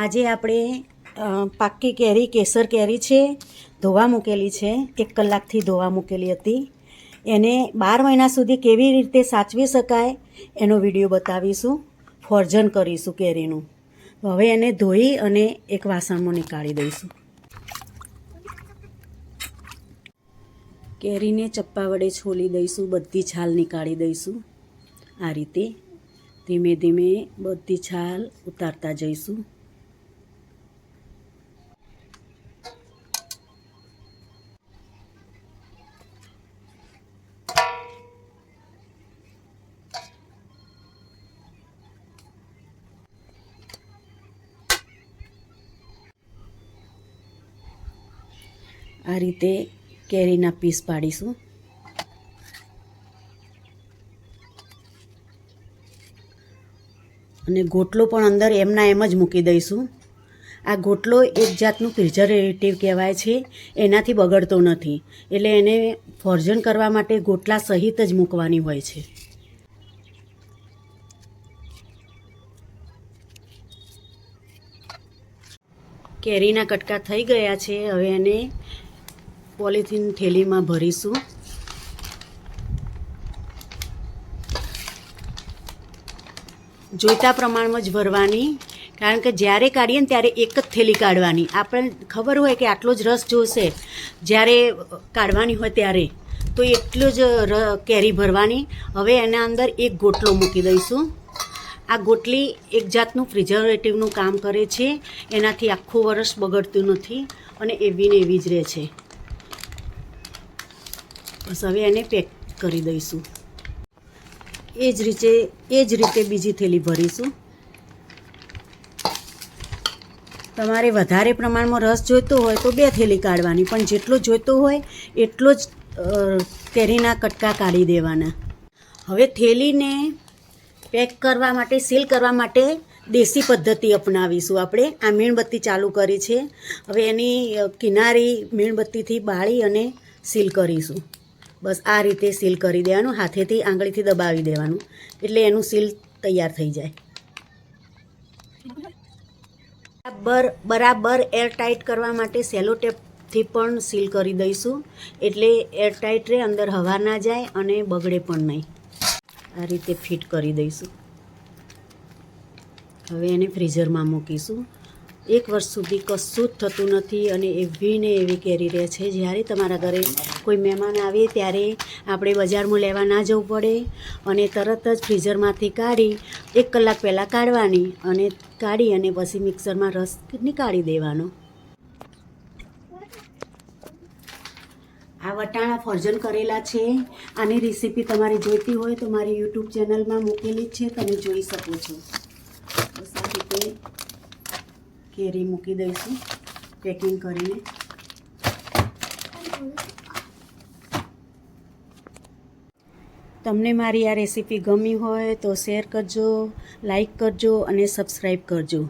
આજે આપણે પાક્કી કેરી કેસર કેરી છે, ધોવા મૂકેલી છે, 1 કલાકથી ધોવા મૂકેલી હતી. એને 12 મહિના સુધી કેવી રીતે સાચવી શકાય એનો વિડીયો બતાવીશું. ફોર્જન કરીશું કેરીનું. તો હવે એને ધોઈ અને એક વાસણમાં નીકાળી દઈશું. કેરીને ચપ્પા વડે છોલી દઈશું, બધી છાલ નીકાળી દઈશું. આ રીતે ધીમે ધીમે બધી છાલ ઉતારતા જઈશું. આ રીતે કેરીના પીસ પાડીશું. અને ગોટલો પણ અંદર એમના એમ જ મૂકી દઈશું. આ ગોટલો એક જાતનું પ્રિઝર્વેટિવ કહેવાય છે, એનાથી બગડતો નથી. એટલે એને ફોર્જન કરવા માટે ગોટલા સહિત જ મૂકવાની હોય છે. કેરીના કટકા થઈ ગયા છે. હવે એને પોલિથીન થેલીમાં ભરીશું. જોઈતા પ્રમાણમાં જ ભરવાની, કારણ કે જ્યારે કાઢીએ ને ત્યારે એક જ થેલી કાઢવાની. આપણને ખબર હોય કે આટલો જ રસ જોશે, જ્યારે કાઢવાની હોય ત્યારે તો એટલો જ કેરી ભરવાની. હવે એના અંદર એક ગોટલો મૂકી દઈશું. આ ગોટલી એક જાતનું પ્રિઝર્વેટિવનું કામ કરે છે, એનાથી આખું વરસ બગડતું નથી અને એવી ને એવી જ રહે છે. બસ હવે એને પેક કરી દઈશું. એ જ રીતે બીજી થેલી ભરીશું. તમારે વધારે પ્રમાણમાં રસ જોઈતો હોય તો 2 થેલી કાઢવાની, પણ જેટલો જોઈતો હોય એટલો જ કેરીના કટકા કાઢી દેવાના. હવે થેલીને પેક કરવા માટે, સીલ કરવા માટે દેશી પદ્ધતિ અપનાવીશું આપણે. આ મીણબત્તી ચાલુ કરી છે. હવે એની કિનારી મીણબત્તીથી બાળી અને સીલ કરીશું. બસ આ રીતે સીલ કરી દેવાનું, હાથેથી આંગળીથી દબાવી દેવાનું, એટલે એનું સીલ તૈયાર થઈ જાય. બરાબર એરટાઈટ કરવા માટે સેલો ટેપથી પણ સીલ કરી દઈશું, એટલે એરટાઈટ રહે, અંદર હવા ના જાય અને બગડે પણ નહીં. આ રીતે ફિટ કરી દઈશું. હવે એને ફ્રીઝરમાં મૂકીશું. 1 વર્ષ સુધી કશું જ થતું નથી અને એવી ને એવી કેરી રહે છે. જ્યારે તમારા ઘરે કોઈ મહેમાન આવે ત્યારે આપણે બજારમાં લેવા ના જવું પડે અને તરત જ ફ્રીઝરમાંથી કાઢી 1 કલાક પહેલાં કાઢવાની અને પછી મિક્સરમાં રસ નીકાળી દેવાનો. આ વટાણા ફોર્જન કરેલા છે. આની રેસીપી તમારે જોઈતી હોય તો મારી યુટ્યુબ ચેનલમાં મૂકેલી જ છે, તમે જોઈ શકો છો. બસ આ રીતે કેરી મૂકી દઈશું પેકિંગ કરીને. તમને મારી આ રેસીપી ગમી હોય તો શેર કરજો, લાઈક કરજો અને સબસ્ક્રાઈબ કરજો.